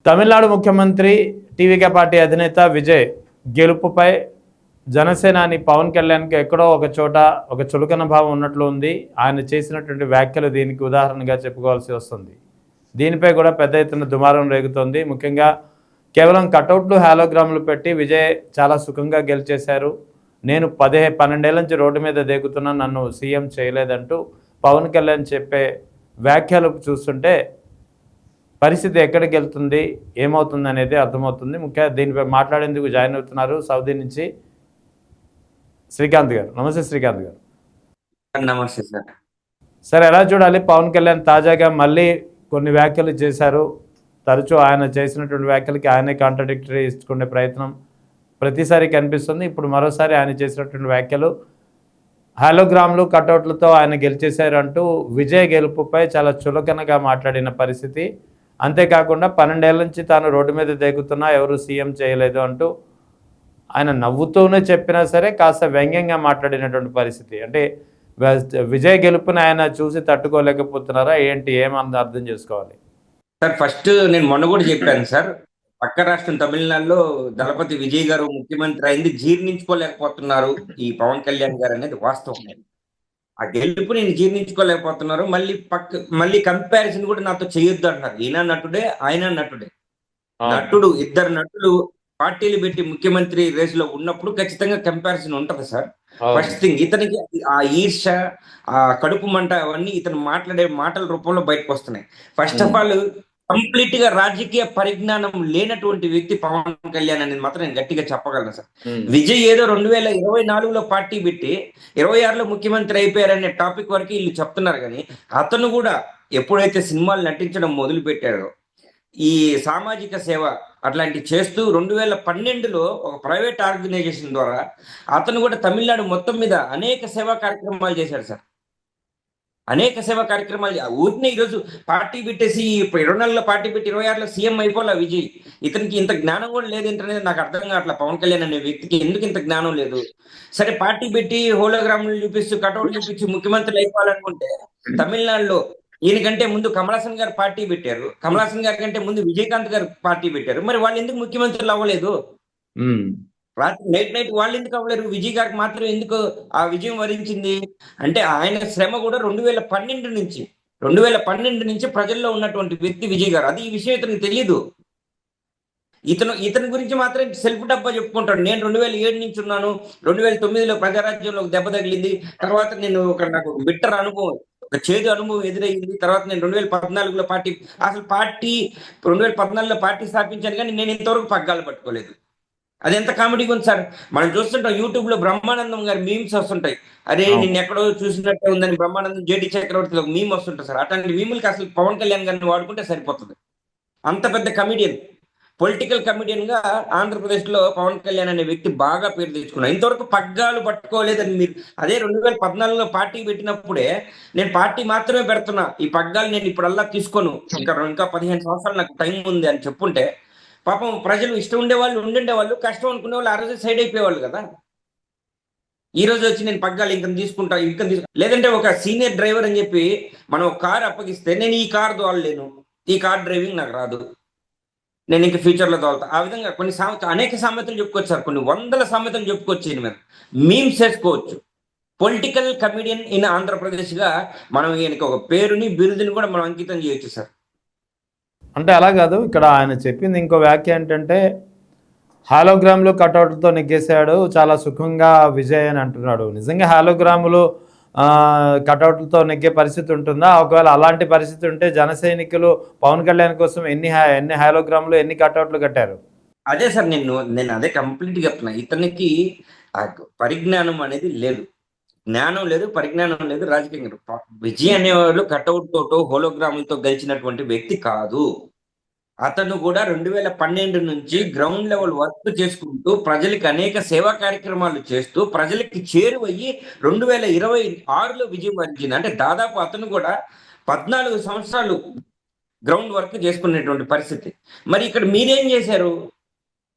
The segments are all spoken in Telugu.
తమిళనాడు ముఖ్యమంత్రి టీవీకే పార్టీ అధినేత విజయ్ గెలుపుపై జనసేనాని పవన్ కళ్యాణ్కి ఎక్కడో ఒక చోట ఒక చులకన భావం ఉన్నట్లు ఉంది. ఆయన చేసినటువంటి వ్యాఖ్యలు దీనికి ఉదాహరణగా చెప్పుకోవాల్సి వస్తుంది. దీనిపై కూడా పెద్ద ఎత్తున దుమారం రేగుతోంది. ముఖ్యంగా కేవలం కటౌట్లు హాలోగ్రాములు పెట్టి విజయ్ చాలా సుఖంగా గెలిచేశారు. నేను 12 నుంచి రోడ్డు మీద దేగుతున్నా, నన్ను సీఎం చేయలేదంటూ పవన్ కళ్యాణ్ చెప్పే వ్యాఖ్యలు చూస్తుంటే పరిస్థితి ఎక్కడికి వెళ్తుంది, ఏమవుతుంది అనేది అర్థమవుతుంది. ముఖ్యంగా దీనిపై మాట్లాడేందుకు జాయిన్ అవుతున్నారు సౌదీ నుంచి శ్రీకాంత్ గారు. నమస్తే శ్రీకాంత్ గారు. నమస్తే సార్. సార్, ఎలా చూడాలి? పవన్ కళ్యాణ్ తాజాగా మళ్ళీ కొన్ని వ్యాఖ్యలు చేశారు. తరచూ ఆయన చేసినటువంటి వ్యాఖ్యలకి ఆయనే కాంట్రడిక్టరీ ఇచ్చుకునే ప్రయత్నం ప్రతిసారి కనిపిస్తుంది. ఇప్పుడు మరోసారి ఆయన చేసినటువంటి వ్యాఖ్యలు హాలోగ్రామ్లు కటౌట్లతో ఆయన గెలిచేశారు అంటూ విజయ్ గెలుపుపై చాలా చులకనగా మాట్లాడిన పరిస్థితి. అంతేకాకుండా 12 నుంచి తాను రోడ్డు మీద దేగుతున్నా, ఎవరు సీఎం చేయలేదు అంటూ ఆయన నవ్వుతూనే చెప్పినా సరే కాస్త వ్యంగ్యంగా మాట్లాడినటువంటి పరిస్థితి. అంటే విజయ్ గెలుపుని ఆయన చూసి తట్టుకోలేకపోతున్నారా ఏంటి, ఏమన్నది అర్థం చేసుకోవాలి సార్. ఫస్ట్ నేను మొన్న కూడా చెప్పాను సార్, పక్క రాష్ట్రం తమిళనాడులో దళపతి విజయ్ గారు ముఖ్యమంత్రి అయింది జీర్ణించుకోలేకపోతున్నారు ఈ పవన్ కళ్యాణ్ గారు అనేది వాస్తవం. ఆ గెలుపు నేను జీర్ణించుకోలేకపోతున్నారు. మళ్ళీ కంపారిజన్ కూడా నాతో చేయొద్దు అంటున్నారు. ఈయన నటుడే, ఆయన నటుడే. నటుడు, ఇద్దరు నటులు పార్టీలు పెట్టి ముఖ్యమంత్రి రేస్ లో ఉన్నప్పుడు ఖచ్చితంగా కంపారిజన్ ఉంటది సార్. ఫస్ట్ థింగ్, ఇతనికి ఆ ఈర్ష, ఆ కడుపు మంట అవన్నీ ఇతను మాట్లాడే మాటల రూపంలో బయటకు వస్తున్నాయి. ఫస్ట్ ఆఫ్ ఆల్ కంప్లీట్ గా రాజకీయ పరిజ్ఞానం లేనటువంటి వ్యక్తి పవన్ కళ్యాణ్ అనేది మాత్రం నేను గట్టిగా చెప్పగలను సార్. విజయ్ ఏదో 2024లో పార్టీ పెట్టి 26లో ముఖ్యమంత్రి అయిపోయారనే టాపిక్ వరకు వీళ్ళు చెప్తున్నారు. కానీ అతను కూడా ఎప్పుడైతే సినిమాలు నటించడం మొదలు పెట్టారో, ఈ సామాజిక సేవ అట్లాంటి చేస్తూ 2012లో ఒక ప్రైవేట్ ఆర్గనైజేషన్ ద్వారా అతను కూడా తమిళనాడు మొత్తం మీద అనేక సేవా కార్యక్రమాలు చేశాడు సార్. అనేక సేవా కార్యక్రమాలు ఊరినే ఈరోజు పార్టీ పెట్టేసి 24లో పార్టీ పెట్టి 26లో సీఎం అయిపోలే విజయ్. ఇతనికి ఇంత జ్ఞానం కూడా లేదు ఏంటనేది నాకు అర్థం కావట్లా. పవన్ కళ్యాణ్ అనే వ్యక్తికి ఎందుకు ఇంత జ్ఞానం లేదు? సరే, పార్టీ పెట్టి హోలోగ్రాములు చూపిస్తూ కటౌట్ చూపించి ముఖ్యమంత్రి అయిపోవాలనుకుంటే తమిళనాడులో ఈయనకంటే ముందు కమలాసన్ గారు పార్టీ పెట్టారు. కమలాసన్ గారి కంటే ముందు విజయకాంత్ గారు పార్టీ పెట్టారు. మరి వాళ్ళు ఎందుకు ముఖ్యమంత్రులు అవ్వలేదు? రాత్రి నైట్ వాళ్ళు ఎందుకు అవ్వలేరు? విజయ్ గారికి మాత్రం ఎందుకు ఆ విజయం వరించింది? అంటే ఆయన శ్రమ కూడా 2012 నుంచి ప్రజల్లో ఉన్నటువంటి వ్యక్తి విజయ్ గారు. అది ఈ విషయం ఇతనికి తెలియదు. ఇతని గురించి మాత్రం సెల్ఫ్ డబ్బా చెప్పుకుంటాడు. నేను 2007 నుంచి ఉన్నాను, 2009లో ప్రజారాజ్యంలో ఒక దెబ్బ తగిలింది, తర్వాత నాకు బిట్టర్ అనుభవం, ఒక చేదు అనుభవం ఎదురయ్యింది. తర్వాత నేను 2014లో పార్టీ 2014లో పార్టీ స్థాపించాను, కానీ నేను ఇంతవరకు పగ్గాలు పట్టుకోలేదు. అది ఎంత కామెడీగా ఉంది సార్. మనం చూస్తుంటాం యూట్యూబ్ లో బ్రహ్మానందం గారి మీమ్స్ వస్తుంటాయి. అరే నిన్న ఎక్కడో చూసినట్టే ఉందని బ్రహ్మానందం జేడి చక్రవర్తిలో మీమ్ వస్తుంటాయి సార్. అట్లాంటి మీములకి అసలు పవన్ కళ్యాణ్ గారిని వాడుకుంటే సరిపోతుంది. అంత పెద్ద కమిడియన్, పొలిటికల్ కమిడియన్ గా ఆంధ్రప్రదేశ్ లో పవన్ కళ్యాణ్ అనే వ్యక్తి బాగా పేరు తెచ్చుకున్నాడు. ఇంతవరకు పగ్గాలు పట్టుకోలేదని మీరు అదే 2014లో పార్టీ పెట్టినప్పుడే నేను పార్టీ మాత్రమే పెడుతున్నా, ఈ పగ్గాలు నేను ఇప్పుడల్లా తీసుకోను, ఇంకా 15 సంవత్సరాలు నాకు టైం ఉంది అని చెప్పుంటే పాపం ప్రజలు ఇష్టం ఉండేవాళ్ళు ఉండిండేవాళ్ళు, కష్టం అనుకునే వాళ్ళు ఆ రోజు సైడ్ అయిపోయేవాళ్ళు కదా. ఈ రోజు వచ్చి నేను పగ్గాలు ఇంకం తీసుకుంటా, లేదంటే ఒక సీనియర్ డ్రైవర్ అని చెప్పి మనం ఒక కార్ అప్పగిస్తే నేను ఈ కార్ తోలలేను, ఈ కార్ డ్రైవింగ్ నాకు రాదు, నేను ఇంక ఫ్యూచర్ లో తోలుతా, ఆ విధంగా అనేక సామెతలు చెప్పుకోవచ్చు సార్. కొన్ని వందల సామెతలు చెప్పుకోవచ్చు. ఈయన మీద మీమ్స్ చేసుకోవచ్చు. పొలిటికల్ కమిడియన్ ఇన్ ఆంధ్రప్రదేశ్ గా మనం ఈయనకి ఒక పేరుని, బిరుదుని కూడా మనం అంకితం చేయొచ్చు సార్. అంటే అలా కాదు, ఇక్కడ ఆయన చెప్పింది ఇంకో వ్యాఖ్య ఏంటంటే హాలోగ్రాములు కటౌట్లతో నెగ్గేశాడు, చాలా సుఖంగా విజయ్ అని అంటున్నాడు. నిజంగా హాలోగ్రాములు కటౌట్లతో నెగ్గే పరిస్థితి ఉంటుందా? ఒకవేళ అలాంటి పరిస్థితి ఉంటే జనసైనికులు పవన్ కళ్యాణ్ కోసం ఎన్ని హాలోగ్రాములు, ఎన్ని కటౌట్లు కట్టారు? అదే సార్, నేను అదే కంప్లీట్ చెప్తున్నా. ఇతనికి ఆ పరిజ్ఞానం అనేది లేదు, జ్ఞానం లేదు, పరిజ్ఞానం లేదు. రాజకీయంగా విజయ్ అనేవాళ్ళు కటౌట్ తోటో హోలోగ్రాములతో గెలిచినటువంటి వ్యక్తి కాదు. అతను కూడా 2012 నుంచి గ్రౌండ్ లెవెల్ వర్క్ చేసుకుంటూ ప్రజలకి అనేక సేవా కార్యక్రమాలు చేస్తూ ప్రజలకి చేరువయ్యి 2026లో విజయం వరించింది. అంటే దాదాపు అతను కూడా 14 సంవత్సరాలు గ్రౌండ్ వర్క్ చేసుకునేటువంటి పరిస్థితి. మరి ఇక్కడ మీరేం చేశారు?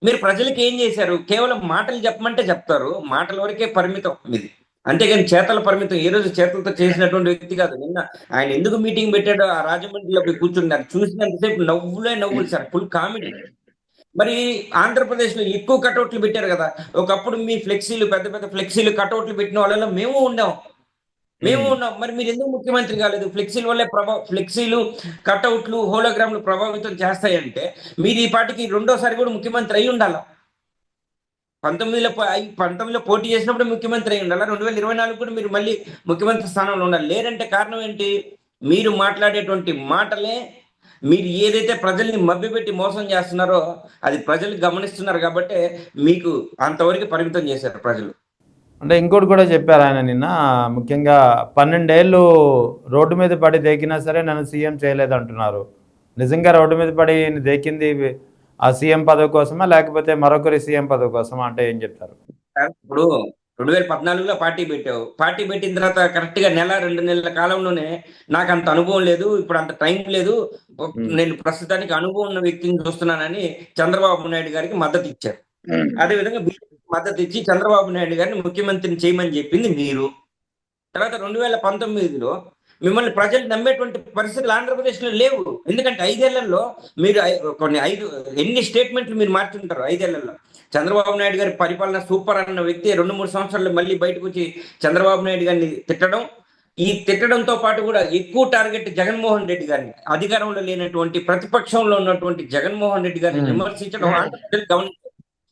మీరు ప్రజలకి ఏం చేశారు? కేవలం మాటలు చెప్పమంటే చెప్తారు, మాటల వరకే పరిమితం మీది. అంతేగాని చేతల పరిమితం ఏ రోజు చేతలతో చేసినటువంటి వ్యక్తి కాదు. నిన్న ఆయన ఎందుకు మీటింగ్ పెట్టాడో ఆ రాజమండ్రిలో పోయి కూర్చున్నారు, చూసినంతసేపు నవ్వులే నవ్వులు సార్, ఫుల్ కామెడీ. మరి ఆంధ్రప్రదేశ్ లో ఎక్కువ కటౌట్లు పెట్టారు కదా. ఒకప్పుడు మీ ఫ్లెక్సీలు, పెద్ద పెద్ద ఫ్లెక్సీలు కటౌట్లు పెట్టిన వాళ్ళలో మేము ఉన్నాం. మరి మీరు ఎందుకు ముఖ్యమంత్రి కాలేదు? ఫ్లెక్సీల వల్లే ఫ్లెక్సీలు, కటౌట్లు, హోలోగ్రామ్లు ప్రభావితం చేస్తాయంటే మీరు ఈ పాటికి రెండోసారి కూడా ముఖ్యమంత్రి అయి ఉండాలి. 19లో పోటీ చేసినప్పుడు ముఖ్యమంత్రి అయి ఉండాలి. 2024 కూడా మీరు మళ్ళీ ముఖ్యమంత్రి స్థానంలో ఉండాలి. లేదంటే కారణం ఏంటి? మీరు మాట్లాడేటువంటి మాటలే, మీరు ఏదైతే ప్రజల్ని మభ్యపెట్టి మోసం చేస్తున్నారో అది ప్రజలు గమనిస్తున్నారు కాబట్టి మీకు అంతవరకు పరిమితం చేశారు ప్రజలు. అంటే ఇంకోటి కూడా చెప్పారు ఆయన నిన్న, ముఖ్యంగా 12 ఏళ్ళు రోడ్డు మీద పడి దేకినా సరే నన్ను సీఎం చేయలేదు అంటున్నారు. నిజంగా రోడ్డు మీద పడి దేకింది ఆ సీఎం పదవి కోసమా, లేకపోతే మరొకరి సీఎం పదవి కోసమా అంటే ఏం చెప్తారు? ఇప్పుడు 2014లో పార్టీ పెట్టావు. పార్టీ పెట్టిన తర్వాత కరెక్ట్ గా నెల 2 నెలల కాలంలోనే నాకు అంత అనుభవం లేదు, ఇప్పుడు అంత టైం లేదు, నేను ప్రస్తుతానికి అనుభవం ఉన్న వ్యక్తిని చూస్తున్నానని చంద్రబాబు నాయుడు గారికి మద్దతు ఇచ్చారు. అదేవిధంగా బీజేపీ మద్దతు ఇచ్చి చంద్రబాబు నాయుడు గారిని ముఖ్యమంత్రిని చేయమని చెప్పింది మీరు. తర్వాత 2019లో మిమ్మల్ని ప్రజలు నమ్మేటువంటి పరిస్థితులు ఆంధ్రప్రదేశ్ లో లేవు. ఎందుకంటే 5 ఏళ్లలో మీరు ఎన్ని స్టేట్మెంట్లు మీరు మార్చుంటారు 5 ఏళ్లలో. చంద్రబాబు నాయుడు గారి పరిపాలన సూపర్ అన్న వ్యక్తి 2-3 సంవత్సరాలు మళ్ళీ బయటకు వచ్చి చంద్రబాబు నాయుడు గారిని తిట్టడం, ఈ తిట్టడంతో పాటు కూడా ఎక్కువ టార్గెట్ జగన్మోహన్ రెడ్డి గారిని, అధికారంలో లేనటువంటి ప్రతిపక్షంలో ఉన్నటువంటి జగన్మోహన్ రెడ్డి గారిని విమర్శించడం ఆంధ్రప్రదేశ్ గమనించారు.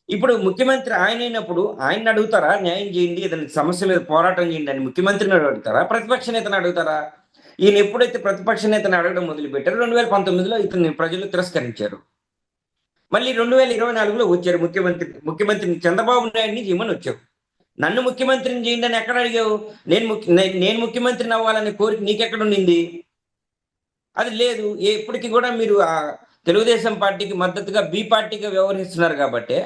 ఇప్పుడు ముఖ్యమంత్రి ఆయన అయినప్పుడు ఆయన అడుగుతారా న్యాయం చేయండి, ఏదైనా సమస్య మీద పోరాటం చేయండి అని ముఖ్యమంత్రిని అడుగుతారా, ప్రతిపక్ష నేతను అడుగుతారా? ఈయన ఎప్పుడైతే ప్రతిపక్ష నేతను అడగడం మొదలు పెట్టారో 2019లో ఇతన్ని ప్రజలు తిరస్కరించారు. మళ్ళీ 2024లో వచ్చారు ముఖ్యమంత్రిని చంద్రబాబు నాయుడిని చేయమని వచ్చావు. నన్ను ముఖ్యమంత్రిని చేయండి అని ఎక్కడ అడిగావు? నేను ముఖ్యమంత్రిని అవ్వాలనే కోరిక నీకెక్కడ ఉండింది? అది లేదు. ఎప్పటికీ కూడా మీరు ఆ తెలుగుదేశం పార్టీకి మద్దతుగా బి పార్టీగా వ్యవహరిస్తున్నారు కాబట్టి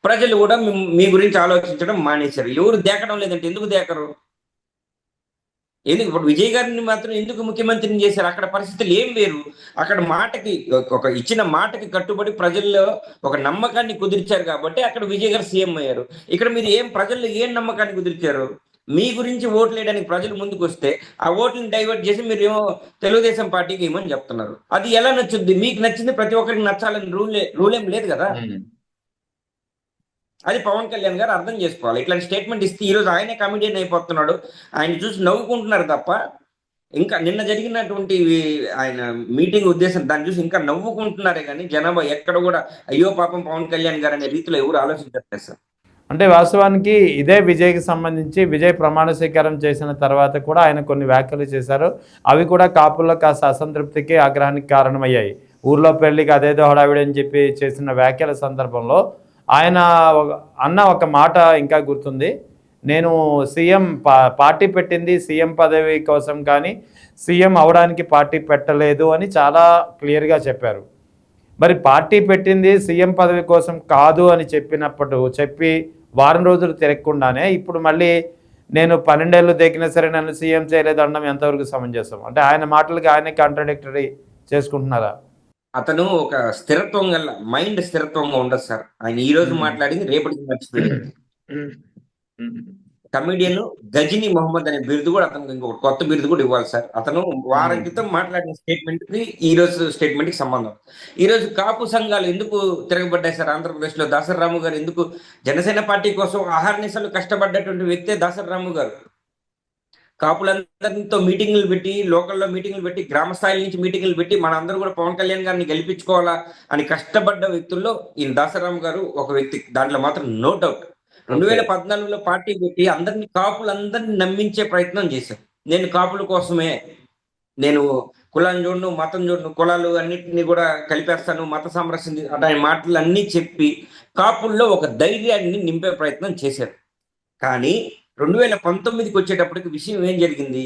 ప్రజలు కూడా మీ గురించి ఆలోచించడం మానేశారు. ఎవరు దేకడం లేదంటే ఎందుకు దేకరు? ఎందుకు ఇప్పుడు విజయ్ గారిని మాత్రం ఎందుకు ముఖ్యమంత్రిని చేశారు? అక్కడ పరిస్థితులు ఏం వేరు. అక్కడ మాటకి ఒక ఇచ్చిన మాటకి కట్టుబడి ప్రజల్లో ఒక నమ్మకాన్ని కుదిర్చారు కాబట్టి అక్కడ విజయ్ గారు సీఎం అయ్యారు. ఇక్కడ మీరు ప్రజల్లో ఏం నమ్మకాన్ని కుదిర్చారు? మీ గురించి ఓట్లు వేయడానికి ప్రజలు ముందుకు వస్తే ఆ ఓట్లను డైవర్ట్ చేసి మీరు ఏమో తెలుగుదేశం పార్టీకి ఏమని చెప్తున్నారు. అది ఎలా నచ్చుద్ది? మీకు నచ్చింది ప్రతి ఒక్కరికి నచ్చాలని రూల్ ఏం లేదు కదా. అది పవన్ కళ్యాణ్ గారు అర్థం చేసుకోవాలి. ఇట్లాంటి స్టేట్మెంట్ ఇస్తే ఈరోజు ఆయనే కమిడియన్ అయిపోతున్నాడు. ఆయన చూసి నవ్వుకుంటున్నారు తప్ప ఇంకా నిన్న జరిగినటువంటి ఆయన మీటింగ్ ఉద్దేశం దాన్ని చూసి ఇంకా నవ్వుకుంటున్నారే కానీ జనాభా ఎక్కడ కూడా అయ్యో పాపం పవన్ కళ్యాణ్ గారు అనే రీతిలో ఎవరు ఆలోచించట్లేదు సార్. అంటే వాస్తవానికి ఇదే విజయ్కి సంబంధించి విజయ్ ప్రమాణ స్వీకారం చేసిన తర్వాత కూడా ఆయన కొన్ని వ్యాఖ్యలు చేశారు. అవి కూడా కాపుల్లో కాస్త అసంతృప్తికి, ఆగ్రహానికి కారణమయ్యాయి. ఊర్లో పెళ్లికి అదేదో హడావిడి అని చెప్పి చేసిన వ్యాఖ్యల సందర్భంలో ఆయన అన్న ఒక మాట ఇంకా గుర్తుంది. నేను సీఎం పార్టీ పెట్టింది సీఎం పదవి కోసం కానీ సీఎం అవడానికి పార్టీ పెట్టలేదు అని చాలా క్లియర్గా చెప్పారు. మరి పార్టీ పెట్టింది సీఎం పదవి కోసం కాదు అని చెప్పి వారం రోజులు తిరగకుండానే ఇప్పుడు మళ్ళీ నేను 12 ఏళ్ళు దేకినా సరే నన్ను సీఎం చేయలేదు అనడం ఎంతవరకు సమంజసం? అంటే ఆయన మాటలకి ఆయనే కాంట్రడిక్టరీ చేసుకుంటున్నారా? అతను ఒక స్థిరత్వం గల మైండ్ స్థిరత్వంగా ఉండదు సార్. ఆయన ఈ రోజు మాట్లాడింది రేపటికి మర్చిపోయింది. కమిడియన్ గజిని మొహమ్మద్ అనే బిరుదు కూడా అతనికి ఇంకొక కొత్త బిరుదు కూడా ఇవ్వాలి సార్. అతను వారం క్రితం మాట్లాడిన స్టేట్మెంట్ కి ఈ రోజు స్టేట్మెంట్ కి సంబంధం. ఈ రోజు కాపు సంఘాలు ఎందుకు తిరగబడ్డాయి సార్ ఆంధ్రప్రదేశ్ లో? దాసరి రాము గారు ఎందుకు జనసేన పార్టీ కోసం అహర్నిశలు కష్టపడ్డటువంటి వ్యక్తే దాసరి రాము గారు. కాపులందరితో మీటింగ్లు పెట్టి, లోకల్లో మీటింగ్లు పెట్టి, గ్రామ స్థాయి నుంచి మీటింగ్లు పెట్టి మనందరూ కూడా పవన్ కళ్యాణ్ గారిని గెలిపించుకోవాలా అని కష్టపడ్డ వ్యక్తుల్లో ఈయన దాసరాం గారు ఒక వ్యక్తి. దాంట్లో మాత్రం నో డౌట్. 2014లో పార్టీ పెట్టి కాపులందరినీ నమ్మించే ప్రయత్నం చేశారు. నేను కాపుల కోసమే, నేను కులాన్ని చూడను, మతం చూడను, కులాలు అన్నింటినీ కూడా కలిపేస్తాను, మత సామరస్యం అనే మాటలు అన్నీ చెప్పి కాపుల్లో ఒక ధైర్యాన్ని నింపే ప్రయత్నం చేశారు. కానీ 2019కి వచ్చేటప్పటికి విషయం ఏం జరిగింది?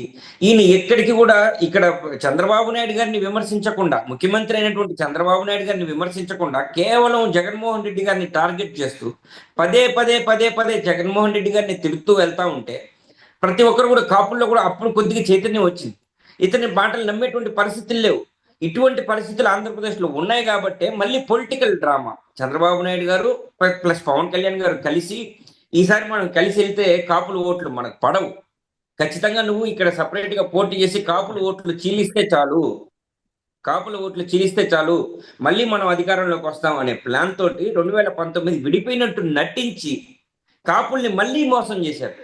ఈయన ఎక్కడికి కూడా ఇక్కడ చంద్రబాబు నాయుడు గారిని విమర్శించకుండా, ముఖ్యమంత్రి అయినటువంటి చంద్రబాబు నాయుడు గారిని విమర్శించకుండా కేవలం జగన్మోహన్ రెడ్డి గారిని టార్గెట్ చేస్తూ పదే పదే జగన్మోహన్ రెడ్డి గారిని తిరుగుతూ వెళ్తా ఉంటే ప్రతి ఒక్కరు కూడా కాపుల్లో కూడా అప్పుడు కొద్దిగా చైతన్యం వచ్చింది. ఇతని మాటలు నమ్మేటువంటి పరిస్థితులు లేవు. ఇటువంటి పరిస్థితులు ఆంధ్రప్రదేశ్లో ఉన్నాయి కాబట్టి మళ్ళీ పొలిటికల్ డ్రామా చంద్రబాబు నాయుడు గారు ప్లస్ పవన్ కళ్యాణ్ గారు కలిసి ఈసారి మనం కలిసి వెళ్తే కాపుల ఓట్లు మనకు పడవు. ఖచ్చితంగా నువ్వు ఇక్కడ సపరేట్ గా పోటీ చేసి కాపుల ఓట్లు చీలిస్తే చాలు, కాపుల ఓట్లు చీలిస్తే చాలు, మళ్ళీ మనం అధికారంలోకి వస్తాం అనే ప్లాన్ తోటి 2019 విడిపోయినట్టు నటించి కాపుల్ని మళ్ళీ మోసం చేశారు.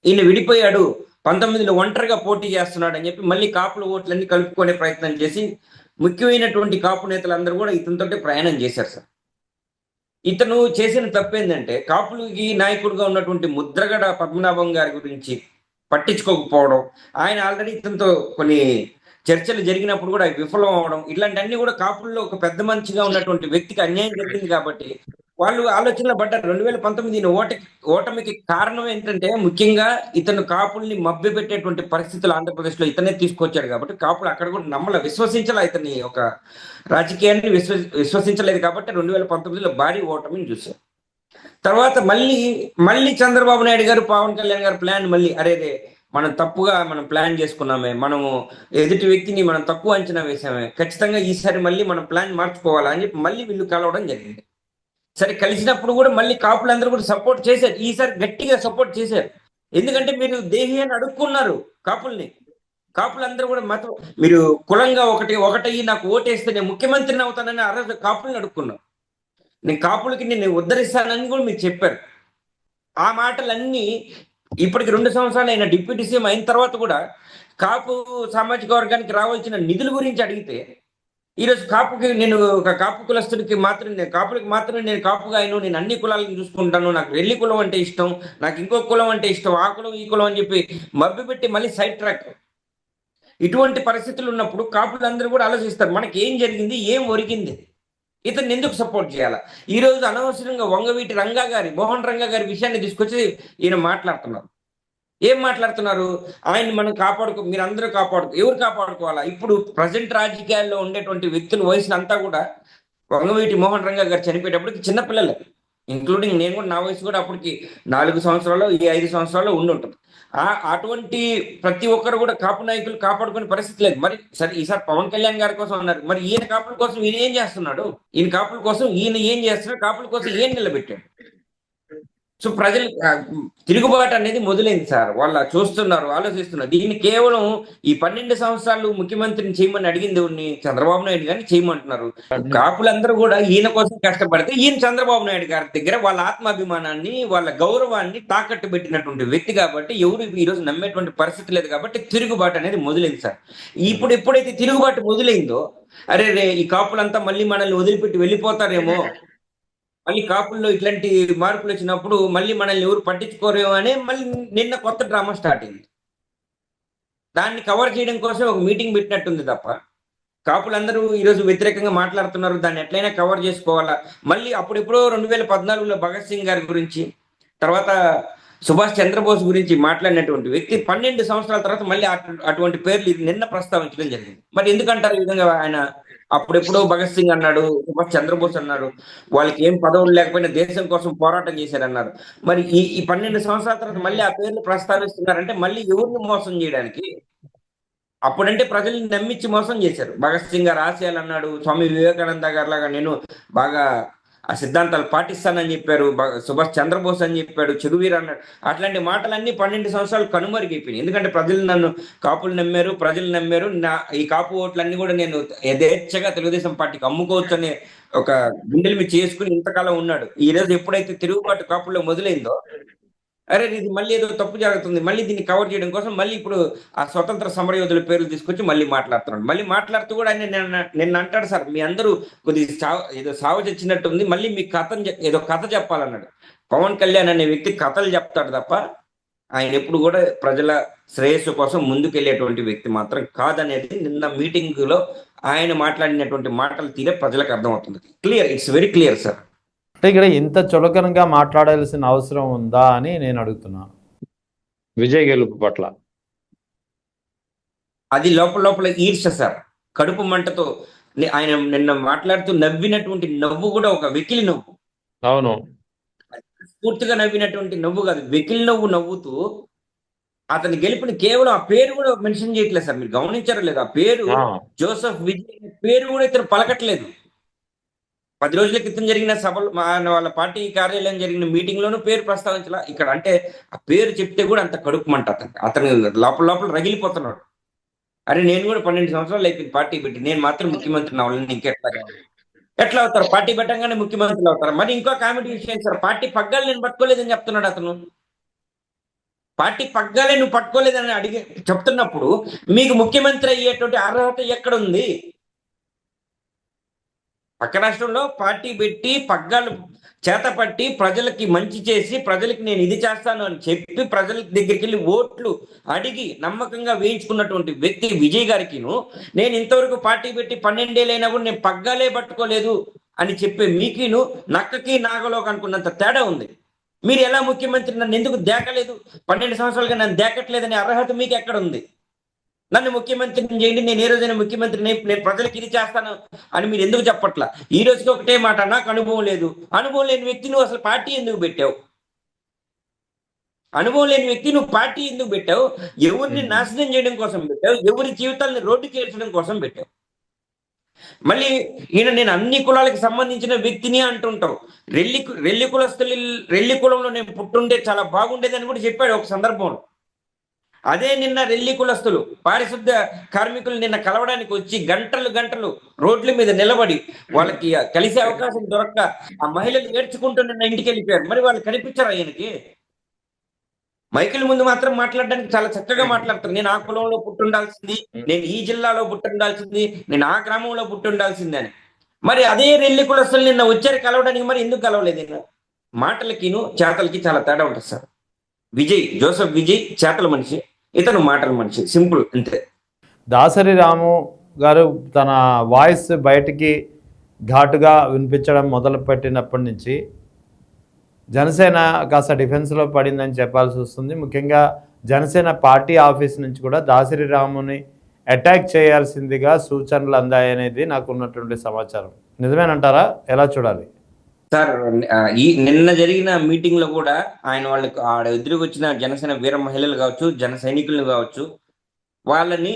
ఈయన విడిపోయాడు, 19లో ఒంటరిగా పోటీ చేస్తున్నాడు అని చెప్పి మళ్ళీ కాపుల ఓట్లన్నీ కలుపుకునే ప్రయత్నం చేసి ముఖ్యమైనటువంటి కాపు నేతలందరూ కూడా ఇతనితోటి ప్రయాణం చేశారు సార్. ఇతను చేసిన తప్పేందంటే కాపులకి నాయకుడిగా ఉన్నటువంటి ముద్రగడ పద్మనాభం గారి గురించి పట్టించుకోకపోవడం, ఆయన ఆల్రెడీ ఇతనితో కొన్ని చర్చలు జరిగినప్పుడు కూడా అవి విఫలం అవడం, ఇట్లాంటివన్నీ కూడా కాపుల్లో ఒక పెద్ద మనిషిగా ఉన్నటువంటి వ్యక్తికి అన్యాయం జరిగింది కాబట్టి వాళ్ళు ఆలోచనలో పడ్డారు. 2019 ఓటమికి కారణం ఏంటంటే ముఖ్యంగా ఇతను కాపుల్ని మభ్యపెట్టేటువంటి పరిస్థితులు ఆంధ్రప్రదేశ్ లో ఇతనే తీసుకొచ్చాడు కాబట్టి కాపులు అక్కడ కూడా విశ్వసించాల, ఇతని ఒక రాజకీయాన్ని విశ్వసించలేదు కాబట్టి 2019లో భారీ ఓటమిని చూశారు. తర్వాత మళ్ళీ మళ్ళీ చంద్రబాబు నాయుడు గారు పవన్ కళ్యాణ్ గారు ప్లాన్ మళ్ళీ అరేదే మనం తప్పుగా మనం ప్లాన్ చేసుకున్నామే, మనము ఎదుటి వ్యక్తిని మనం తక్కువ అంచనా వేసామే, ఖచ్చితంగా ఈసారి మళ్ళీ మనం ప్లాన్ మార్చుకోవాలా అని చెప్పి మళ్ళీ వీళ్ళు కలవడం జరిగింది. సరే కలిసినప్పుడు కూడా మళ్ళీ కాపులందరూ కూడా సపోర్ట్ చేశారు, ఈసారి గట్టిగా సపోర్ట్ చేశారు. ఎందుకంటే మీరు దేహి అని అడుక్కున్నారు కాపుల్ని, కాపులందరూ కూడా మతం మీరు కులంగా ఒకటయ్యి నాకు ఓటేస్తే నేను ముఖ్యమంత్రిని అవుతానని ఆ రోజు కాపుల్ని అడుక్కున్నాను. నేను కాపులకి నేను ఉద్ధరిస్తానని కూడా మీరు చెప్పారు. ఆ మాటలన్నీ ఇప్పటికి 2 సంవత్సరాలు అయిన డిప్యూటీ సీఎం అయిన తర్వాత కూడా కాపు సామాజిక వర్గానికి రావాల్సిన నిధుల గురించి అడిగితే ఈరోజు కాపుకి నేను ఒక కాపు కులస్తుడికి మాత్రం నేను కాపులకి మాత్రమే నేను కాపుగా అయిను, నేను అన్ని కులాలను చూసుకుంటాను, నాకు రెల్లి కులం అంటే ఇష్టం, నాకు ఇంకో కులం అంటే ఇష్టం, ఆ కులం ఈ కులం అని చెప్పి మభ్యపెట్టి మళ్ళీ సైడ్ ట్రాక్. ఇటువంటి పరిస్థితులు ఉన్నప్పుడు కాపులందరూ కూడా ఆలోచిస్తారు మనకి ఏం జరిగింది, ఏం ఒరిగింది, ఇతన్ని ఎందుకు సపోర్ట్ చేయాలా. ఈ రోజు అనవసరంగా వంగవీటి రంగా గారి మోహన్ రంగా గారి విషయాన్ని తీసుకొచ్చి ఈయన మాట్లాడుతున్నారు. ఏం మాట్లాడుతున్నారు, ఆయన్ని మనం మీరందరూ ఎవరు కాపాడుకోవాలా. ఇప్పుడు ప్రజెంట్ రాజకీయాల్లో ఉండేటువంటి వ్యక్తుల వయసును అంతా కూడా వంగవీటి మోహన్ రంగా గారు చనిపోయేటప్పటికి చిన్నపిల్లలు, ఇంక్లూడింగ్ నేను కూడా, నా వయసు కూడా అప్పటికి 4 సంవత్సరాలు 5 సంవత్సరాలు ఉండుంటుంది. అటువంటి ప్రతి ఒక్కరు కూడా కాపు నాయకులు కాపాడుకునే పరిస్థితి లేదు. మరి సరే ఈసారి పవన్ కళ్యాణ్ గారి కోసం అన్నారు, మరి ఈయన కాపుల కోసం ఈయన ఏం చేస్తున్నాడు, ఈయన కాపుల కోసం ఈయన ఏం చేస్తున్నాడు, కాపుల కోసం ఏం నిలబెట్టాడు. సో ప్రజలు తిరుగుబాటు అనేది మొదలైంది సార్, వాళ్ళు చూస్తున్నారు, ఆలోచిస్తున్నారు. దీన్ని కేవలం ఈ 12 సంవత్సరాలు ముఖ్యమంత్రిని చేయమని అడిగింది చంద్రబాబు నాయుడు గారిని చేయమంటున్నారు. కాపులందరూ కూడా ఈయన కోసం కష్టపడితే ఈయన చంద్రబాబు నాయుడు గారి దగ్గర వాళ్ళ ఆత్మాభిమానాన్ని వాళ్ళ గౌరవాన్ని తాకట్టు పెట్టినటువంటి వ్యక్తి కాబట్టి ఎవరు ఈ రోజు నమ్మేటువంటి పరిస్థితి లేదు కాబట్టి తిరుగుబాటు అనేది మొదలైంది సార్. ఇప్పుడు ఎప్పుడైతే తిరుగుబాటు మొదలైందో అరే రే ఈ కాపులంతా మళ్ళీ మనల్ని వదిలిపెట్టి వెళ్ళిపోతారేమో, మళ్ళీ కాపుల్లో ఇట్లాంటి మార్పులు వచ్చినప్పుడు మళ్ళీ మనల్ని ఎవరు పట్టించుకోరేమో అని మళ్ళీ నిన్న కొత్త డ్రామా స్టార్ట్ అయింది. దాన్ని కవర్ చేయడం కోసం ఒక మీటింగ్ పెట్టినట్టుంది తప్ప కాపులందరూ ఈరోజు వ్యతిరేకంగా మాట్లాడుతున్నారు, దాన్ని ఎట్లయినా కవర్ చేసుకోవాలా. మళ్ళీ అప్పుడెప్పుడో 2014లో భగత్ సింగ్ గారి గురించి, తర్వాత సుభాష్ చంద్రబోస్ గురించి మాట్లాడినటువంటి వ్యక్తి 12 సంవత్సరాల తర్వాత మళ్ళీ అటువంటి పేర్లు నిన్న ప్రస్తావించడం జరిగింది. మరి ఎందుకంటారు ఈ విధంగా? ఆయన అప్పుడెప్పుడో భగత్ సింగ్ అన్నాడు, సుభాష్ చంద్రబోస్ అన్నాడు, వాళ్ళకి ఏం పదవులు లేకపోయినా దేశం కోసం పోరాటం చేశారన్నారు. మరి ఈ 12 సంవత్సరాల తర్వాత మళ్ళీ ఆ పేర్లు ప్రస్తావిస్తున్నారంటే మళ్ళీ ఎవరిని మోసం చేయడానికి? అప్పుడంటే ప్రజల్ని నమ్మించి మోసం చేశారు. భగత్ సింగ్ గారు ఆశయాలు అన్నాడు, స్వామి వివేకానంద గారి లాగా నేను బాగా ఆ సిద్ధాంతాలు పాటిస్తానని చెప్పారు, సుభాష్ చంద్రబోస్ అని చెప్పాడు, చెగువీరు అన్నాడు. అట్లాంటి మాటలన్నీ 12 సంవత్సరాలు కనుమరుగైపోయినాయి. ఎందుకంటే కాపులు నమ్మారు, ప్రజలు నమ్మారు. ఈ కాపు ఓట్లన్నీ కూడా నేను యథేచ్ఛగా తెలుగుదేశం పార్టీకి అమ్ముకోవచ్చు అనే ఒక గుండెల మీద చేసుకుని ఇంతకాలం ఉన్నాడు. ఈ రోజు ఎప్పుడైతే తిరుగుబాటు కాపుల్లో మొదలైందో అరే ఇది మళ్ళీ ఏదో తప్పు జరుగుతుంది, మళ్ళీ దీన్ని కవర్ చేయడం కోసం మళ్ళీ ఇప్పుడు ఆ స్వతంత్ర సమరయోధుల పేర్లు తీసుకొచ్చి మళ్ళీ మాట్లాడుతున్నాడు. మళ్ళీ మాట్లాడుతూ కూడా ఆయన నిన్న అంటాడు, సార్ మీ అందరూ కొద్దిగా ఏదో సాగు చచ్చినట్టుంది, మళ్ళీ మీ ఏదో కథ చెప్పాలన్నాడు. పవన్ కళ్యాణ్ అనే వ్యక్తి కథలు చెప్తాడు తప్ప ఆయన ఎప్పుడు కూడా ప్రజల శ్రేయస్సు కోసం ముందుకెళ్లేటువంటి వ్యక్తి మాత్రం కాదనేది నిన్న మీటింగ్ లో ఆయన మాట్లాడినటువంటి మాటలు తీరే ప్రజలకు అర్థమవుతుంది. Clear, it's very clear sir. అంటే ఇక్కడ ఇంత చులకనగా మాట్లాడాల్సిన అవసరం ఉందా అని నేను అడుగుతున్నాను విజయ్ గెలుపు పట్ల. అది లోపల ఈర్ష సార్, కడుపు మంటతో ఆయన నిన్న మాట్లాడుతూ నవ్వినటువంటి నవ్వు కూడా ఒక వెకిలి నవ్వు. అవును, పూర్తిగా నవ్వినటువంటి నవ్వు కాదు, వెకిలి నవ్వు నవ్వుతూ అతని గెలుపుని కేవలం ఆ పేరు కూడా మెన్షన్ చేయట్లేదు సార్. మీరు గమనించారో లేదు, ఆ పేరు జోసెఫ్ విజయ్ పేరు కూడా ఇతను పలకట్లేదు. 10 రోజుల క్రితం జరిగిన సభలు వాళ్ళ పార్టీ కార్యాలయం జరిగిన మీటింగ్ లోనూ పేరు ప్రస్తావించాల. ఇక్కడ అంటే ఆ పేరు చెప్తే కూడా అంత కడుపుమంట అతను లోపల లోపల రగిలిపోతున్నాడు. అరే నేను కూడా 12 సంవత్సరాలు అయిపోయింది పార్టీ పెట్టి, నేను మాత్రం ముఖ్యమంత్రి అవ్వాలని ఎట్లా అవుతారు? పార్టీ పెట్టంగానే ముఖ్యమంత్రులు అవుతారు. మరి ఇంకో కామెడీ విషయం సార్, పార్టీ పగ్గాలు నేను పట్టుకోలేదని చెప్తున్నాడు అతను. పార్టీ పగ్గాలే నువ్వు పట్టుకోలేదని చెప్తున్నప్పుడు మీకు ముఖ్యమంత్రి అయ్యేటువంటి అర్హత ఎక్కడ ఉంది? పక్క రాష్ట్రంలో పార్టీ పెట్టి పగ్గాలు చేతపట్టి ప్రజలకి మంచి చేసి ప్రజలకి నేను ఇది చేస్తాను అని చెప్పి ప్రజల దగ్గరికి వెళ్ళి ఓట్లు అడిగి నమ్మకంగా వేయించుకున్నటువంటి వ్యక్తి విజయ్ గారికిను, నేను ఇంతవరకు పార్టీ పెట్టి 12 ఏళ్ళైనా కూడా నేను పగ్గాలే పట్టుకోలేదు అని చెప్పే మీకిను నక్కకి నాగలోకి అనుకున్నంత తేడా ఉంది. మీరు ఎలా ముఖ్యమంత్రి నన్ను ఎందుకు దేకలేదు, 12 సంవత్సరాలుగా నన్ను దేకట్లేదనే అర్హత మీకు ఎక్కడ ఉంది? నన్ను ముఖ్యమంత్రిని చేయండి, నేను ఏ రోజైనా ముఖ్యమంత్రిని, నేను ప్రజలకు ఇది చేస్తాను అని మీరు ఎందుకు చెప్పట్లా? ఈ రోజుకి ఒకటే మాట, నాకు అనుభవం లేదు. అనుభవం లేని వ్యక్తి నువ్వు అసలు పార్టీ ఎందుకు పెట్టావు? అనుభవం లేని వ్యక్తి నువ్వు పార్టీ ఎందుకు పెట్టావు? ఎవరిని నాశనం చేయడం కోసం పెట్టావు? ఎవరి జీవితాలను రోడ్డుకి ఏడ్చడం కోసం పెట్టావు? మళ్ళీ ఈయన నేను అన్ని కులాలకు సంబంధించిన వ్యక్తిని అంటుంటావు. రెల్లి కులంలో నేను పుట్టుంటే చాలా బాగుండేదని కూడా చెప్పాడు ఒక సందర్భంలో. అదే నిన్న రెల్లి కులస్తులు పారిశుద్ధ కార్మికులు నిన్న కలవడానికి వచ్చి గంటలు రోడ్ల మీద నిలబడి వాళ్ళకి కలిసే అవకాశం దొరక్క ఆ మహిళలు ఏడ్చుకుంటూ నిన్న ఇంటికి వెళ్ళిపోయారు. మరి వాళ్ళు కనిపించారు ఆయనకి? మైకిల్ ముందు మాత్రం మాట్లాడడానికి చాలా చక్కగా మాట్లాడతారు. నేను ఆ కులంలో పుట్టుండాల్సింది, నేను ఈ జిల్లాలో పుట్టుండాల్సింది, నేను ఆ గ్రామంలో పుట్టుండాల్సింది అని. మరి అదే రెల్లి కులస్తులు నిన్న వచ్చారు కలవడానికి, మరి ఎందుకు కలవలేదు? మాటలకిను చేతలకి చాలా తేడా ఉంటుంది సార్. జోసెఫ్ విజయ్ చేతల మనిషి, ఇతను మాటల మనిషి, సింపుల్ అంతే. దాసరి రాము గారు తన వాయిస్ బయటికి ఘాటుగా వినిపించడం మొదలుపెట్టినప్పటి నుంచి జనసేన కాస్త డిఫెన్స్లో పడిందని చెప్పాల్సి వస్తుంది. ముఖ్యంగా జనసేన పార్టీ ఆఫీస్ నుంచి కూడా దాసరి రాముని అటాక్ చేయాల్సిందిగా సూచనలు అందాయనేది నాకు ఉన్నటువంటి సమాచారం. నిజమేనంటారా? ఎలా చూడాలి సార్? ఈ నిన్న జరిగిన మీటింగ్ లో కూడా ఆయన వాళ్ళకి ఆడ ఎదురుకు వచ్చిన జనసేన వీర మహిళలు కావచ్చు, జన సైనికులను కావచ్చు, వాళ్ళని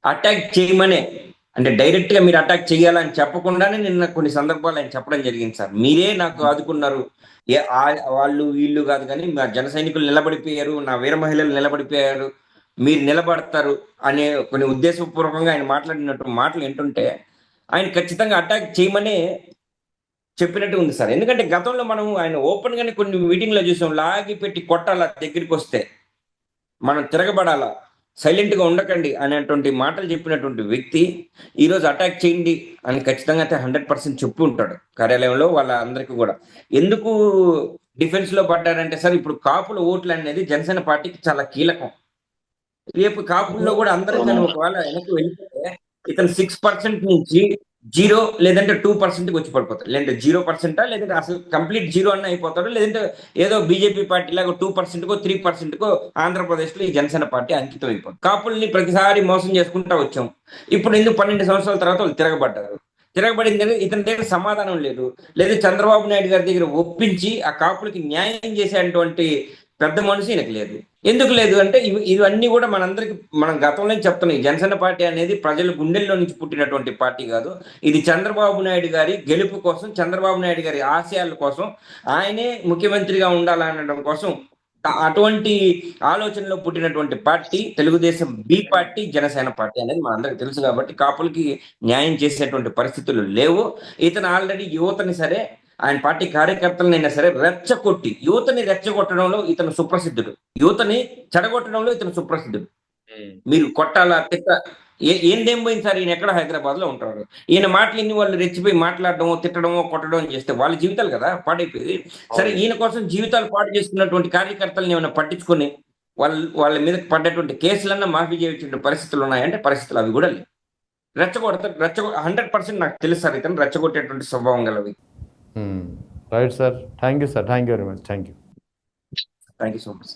అటాక్ చేయమనే, అంటే డైరెక్ట్ గా మీరు అటాక్ చేయాలని చెప్పకుండానే నిన్న కొన్ని సందర్భాలు ఆయన చెప్పడం జరిగింది. సార్ మీరే నాకు ఆదుకున్నారు, వాళ్ళు వీళ్ళు కాదు కానీ మా జన సైనికులు నిలబడిపోయారు, నా వీర మహిళలు నిలబడిపోయారు, మీరు నిలబడతారు అనే కొన్ని ఉద్దేశపూర్వకంగా ఆయన మాట్లాడినట్టు మాటలు వింటుంటే ఆయన ఖచ్చితంగా అటాక్ చేయమనే చెప్పినట్టు ఉంది సార్. ఎందుకంటే గతంలో మనం ఆయన ఓపెన్ గానే కొన్ని మీటింగ్ లో చూసాం, లాగి పెట్టి కొట్టాలా, దగ్గరికి వస్తే మనం తిరగబడాలా, సైలెంట్ గా ఉండకండి అనేటువంటి మాటలు చెప్పినటువంటి వ్యక్తి ఈరోజు అటాక్ చేయండి అని ఖచ్చితంగా అయితే 100% చెప్పి ఉంటాడు కార్యాలయంలో వాళ్ళ అందరికీ కూడా. ఎందుకు డిఫెన్స్ లో పడ్డారంటే సార్, ఇప్పుడు కాపుల ఓట్లు అనేది జనసేన పార్టీకి చాలా కీలకం. రేపు కాపుల్లో కూడా అందరూ కానీ ఒకవేళ వెనక్కి వెళ్ళిపోతే ఇతను 6% నుంచి 0 లేదంటే 2% వచ్చి పడిపోతాడు, లేదంటే 0%, లేదంటే అసలు కంప్లీట్ 0 అన్న అయిపోతాడు, లేదంటే ఏదో బీజేపీ పార్టీ లాగా 2%కో 3%కో ఆంధ్రప్రదేశ్ లో ఈ జనసేన పార్టీ అంకితం అయిపోతుంది. కాపుల్ని ప్రతిసారి మోసం చేసుకుంటా వచ్చాం. ఇప్పుడు ఎందుకు 12 సంవత్సరాల తర్వాత వాళ్ళు తిరగబడింది ఇతని దగ్గర సమాధానం లేదు, లేదా చంద్రబాబు నాయుడు గారి దగ్గర ఒప్పించి ఆ కాపులకి న్యాయం చేసేటువంటి పెద్ద మనసు ఈయనకు లేదు. ఎందుకు లేదు అంటే ఇవన్నీ కూడా మనం గతంలో చెప్తున్నాం. జనసేన పార్టీ అనేది ప్రజల గుండెల్లో నుంచి పుట్టినటువంటి పార్టీ కాదు. ఇది చంద్రబాబు నాయుడు గారి గెలుపు కోసం, చంద్రబాబు నాయుడు గారి ఆశయాల కోసం, ఆయనే ముఖ్యమంత్రిగా ఉండాలనడం కోసం అటువంటి ఆలోచనలో పుట్టినటువంటి పార్టీ తెలుగుదేశం బి పార్టీ, జనసేన పార్టీ అనేది మనందరికి తెలుసు. కాబట్టి కాపులకి న్యాయం చేసేటువంటి పరిస్థితులు లేవు. ఇతను ఆల్రెడీ యువతని సరే, ఆయన పార్టీ కార్యకర్తలనైనా సరే రెచ్చగొట్టి, యువతని రెచ్చగొట్టడంలో ఇతను సుప్రసిద్ధుడు, యువతని చెడగొట్టడంలో ఇతను సుప్రసిద్ధుడు. మీరు కొట్టాలా ఏందేం పోయింది సార్? ఈయన ఎక్కడ హైదరాబాద్ లో ఉంటాడు. ఈయన మాటలు ఇన్ని వాళ్ళు రెచ్చిపోయి మాట్లాడడమో, తిట్టడమో, కొట్టడం చేస్తే వాళ్ళ జీవితాలు కదా పాడైపోయి. సరే, ఈయన కోసం జీవితాలు పాడు చేసుకున్నటువంటి కార్యకర్తలను ఏమైనా పట్టించుకొని వాళ్ళ మీద పడ్డటువంటి కేసులన్నా మాఫీ చేయించే పరిస్థితులు ఉన్నాయంటే పరిస్థితులు అవి కూడా లేవు. 100% నాకు తెలుసు సార్, ఇతను రెచ్చగొట్టేటువంటి స్వభావం గలవి. Right sir, thank you sir, thank you very much, thank you so much.